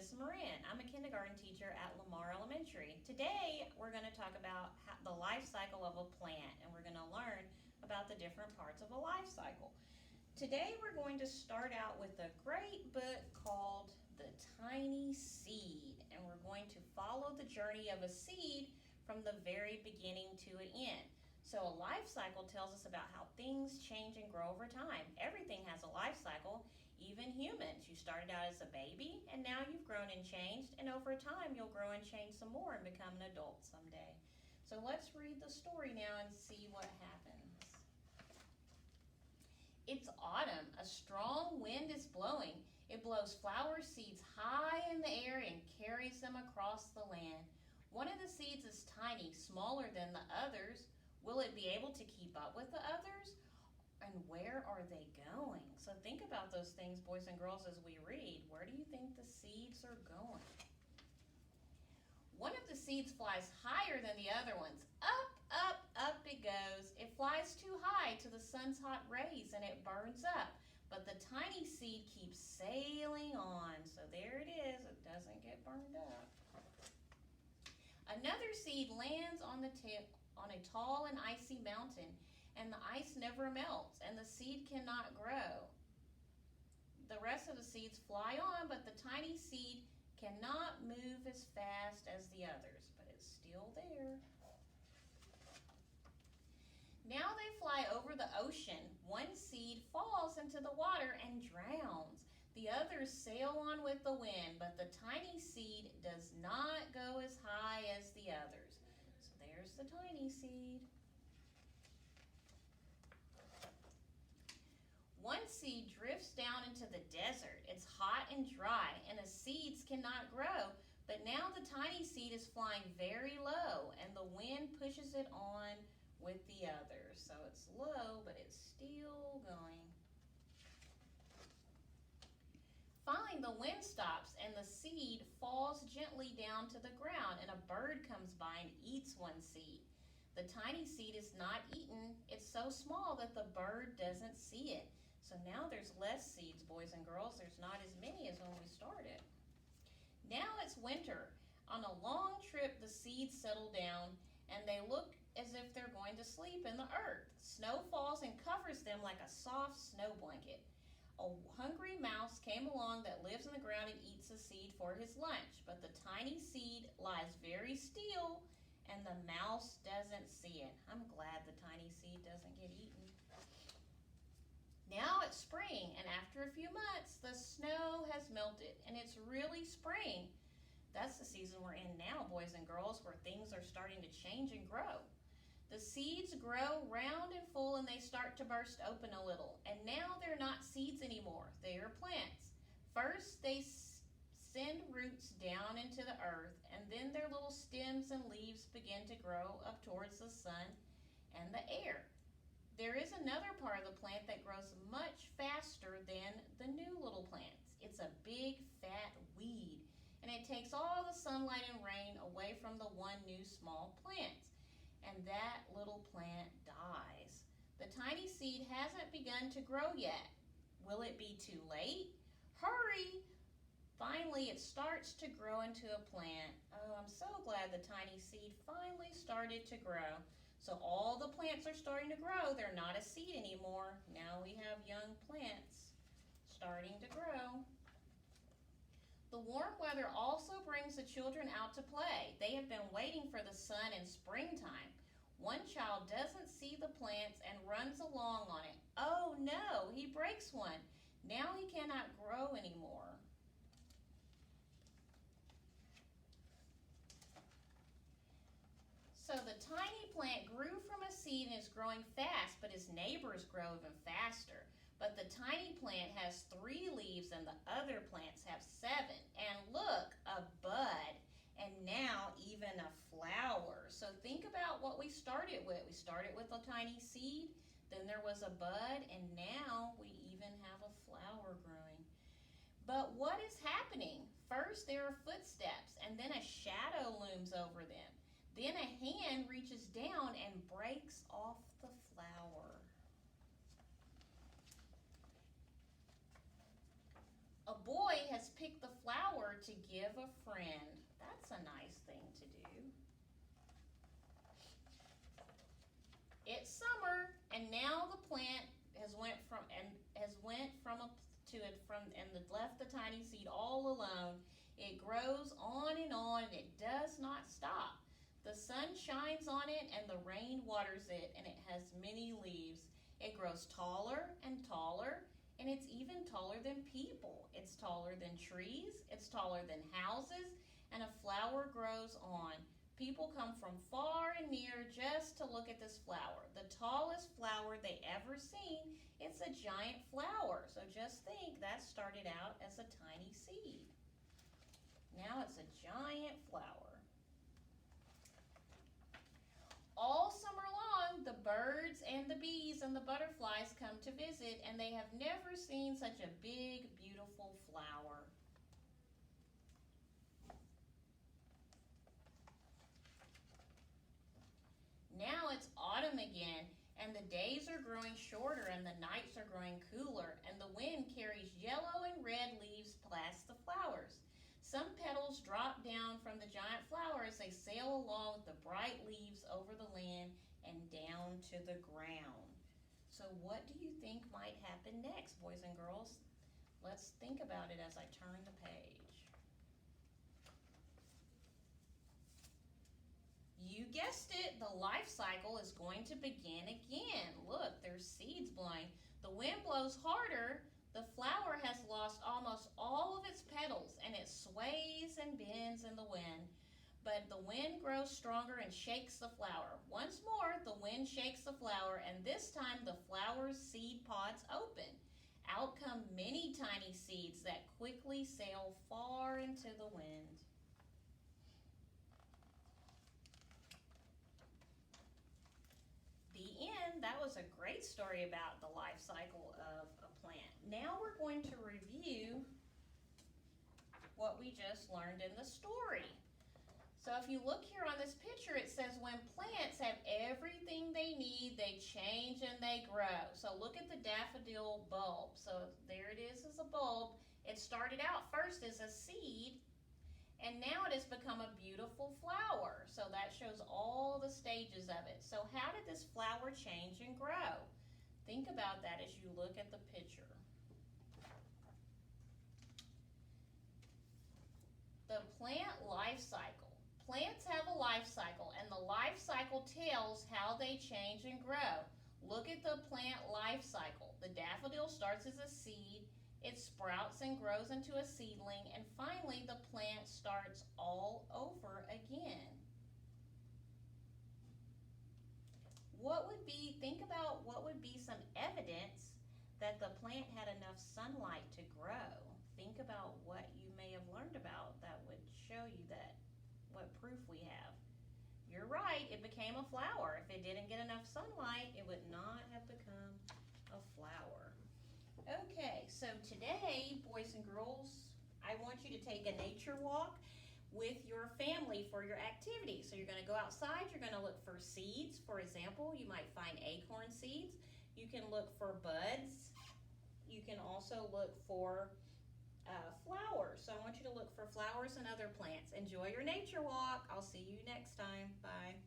Miss Moran. I'm a kindergarten teacher at Lamar Elementary. Today we're going to talk about the life cycle of a plant, and we're going to learn about the different parts of a life cycle. Today we're going to start out with a great book called The Tiny Seed, and we're going to follow the journey of a seed from the very beginning to an end. So a life cycle tells us about how things change and grow over time. Everything has a life cycle, even humans. You started out as a baby and now you've grown and changed, and over time you'll grow and change some more and become an adult someday. So let's read the story now and see what happens. It's autumn. A strong wind is blowing. It blows flower seeds high in the air and carries them across the land. One of the seeds is tiny, smaller than the others. Will it be able to keep up with the others? And where are they going? So think about those things, boys and girls, as we read. Where do you think the seeds are going? One of the seeds flies higher than the other ones. Up, up, up it goes. It flies too high to the sun's hot rays and it burns up. But the tiny seed keeps sailing on. So there it is. It doesn't get burned up. Another seed lands on a tall and icy mountain, and the ice never melts, and the seed cannot grow. The rest of the seeds fly on, but the tiny seed cannot move as fast as the others, but it's still there. Now they fly over the ocean. One seed falls into the water and drowns. The others sail on with the wind, but the tiny seed does not go as high as the others. So there's the tiny seed. One seed drifts down into the desert. It's hot and dry, and the seeds cannot grow. But now the tiny seed is flying very low, and the wind pushes it on with the others. So it's low, but it's still going. Finally, the wind stops, and the seed falls gently down to the ground, and a bird comes by and eats one seed. The tiny seed is not eaten. It's so small that the bird doesn't see it. So now there's less seeds, boys and girls. There's not as many as when we started. Now it's winter. On a long trip, the seeds settle down, and they look as if they're going to sleep in the earth. Snow falls and covers them like a soft snow blanket. A hungry mouse came along that lives in the ground and eats a seed for his lunch. But the tiny seed lies very still, and the mouse doesn't see it. I'm glad the tiny seed doesn't get eaten. Now it's spring, and after a few months, the snow has melted, and it's really spring. That's the season we're in now, boys and girls, where things are starting to change and grow. The seeds grow round and full, and they start to burst open a little. And now they're not seeds anymore. They are plants. First, they send roots down into the earth, and then their little stems and leaves begin to grow up towards the sun and the air. There is another part of the plant that grows much faster than the new little plants. It's a big, fat weed, and it takes all the sunlight and rain away from the one new small plant. And that little plant dies. The tiny seed hasn't begun to grow yet. Will it be too late? Hurry! Finally, it starts to grow into a plant. Oh, I'm so glad the tiny seed finally started to grow. So all the plants are starting to grow. They're not a seed anymore. Now we have young plants starting to grow. The warm weather also brings the children out to play. They have been waiting for the sun in springtime. One child doesn't see the plants and runs along on it. Oh no, he breaks one. Now he cannot grow anymore. So the tiny plant grew from a seed and is growing fast, but his neighbors grow even faster. But the tiny plant has 3 leaves and the other plants have 7. And look, a bud, and now even a flower. So think about what we started with. We started with a tiny seed, then there was a bud, and now we even have a flower growing. But what is happening? First there are footsteps, and then a shadow looms over them. Then a hand reaches down and breaks off the flower. A boy has picked the flower to give a friend. That's a nice thing to do. It's summer, and now the plant has went from and left the tiny seed all alone. It grows on, and it does not stop. The sun shines on it, and the rain waters it, and it has many leaves. It grows taller and taller, and it's even taller than people. It's taller than trees, it's taller than houses, and a flower grows on. People come from far and near just to look at this flower. The tallest flower they ever seen. It's a giant flower. So just think, that started out as a tiny seed. Now it's a giant flower. All summer long, the birds and the bees and the butterflies come to visit, and they have never seen such a big, beautiful flower. Now it's autumn again, and the days are growing shorter, and the nights are growing cooler, and the wind carries yellow and red leaves past the flowers. Some petals drop down from the giant flower as they sail along with the bright leaves over the land and down to the ground. So what do you think might happen next, boys and girls? Let's think about it as I turn the page. You guessed it, the life cycle is going to begin again. Look, there's seeds blowing. The wind blows harder. The flower has lost almost all of its petals, and it sways and bends in the wind. But the wind grows stronger and shakes the flower. Once more, the wind shakes the flower, and this time the flower's seed pods open. Out come many tiny seeds that quickly sail far into the wind. The end. That was a great story about the life cycle of a plant. Now we're going to review what we just learned in the story. So if you look here on this picture, it says when plants have everything they need, they change and they grow. So look at the daffodil bulb. So there it is as a bulb. It started out first as a seed, and now it has become a beautiful flower. So that shows all the stages of it. So how did this flower change and grow? Think about that as you look at the picture. The plant life cycle. Plants have a life cycle, and the life cycle tells how they change and grow. Look at the plant life cycle. The daffodil starts as a seed, it sprouts and grows into a seedling, and finally the plant starts all over again. Think about what would be some evidence that the plant had enough sunlight to grow. Think about what you may have learned about that would show you that, what proof we have. You're right, it became a flower. If it didn't get enough sunlight, it would not have become a flower. Okay, so today, boys and girls, I want you to take a nature walk with your family for your activity. So you're going to go outside, you're going to look for seeds. For example, you might find acorn seeds. You can look for buds. You can also look for flowers. So I want you to look for flowers and other plants. Enjoy your nature walk. I'll see you next time. Bye.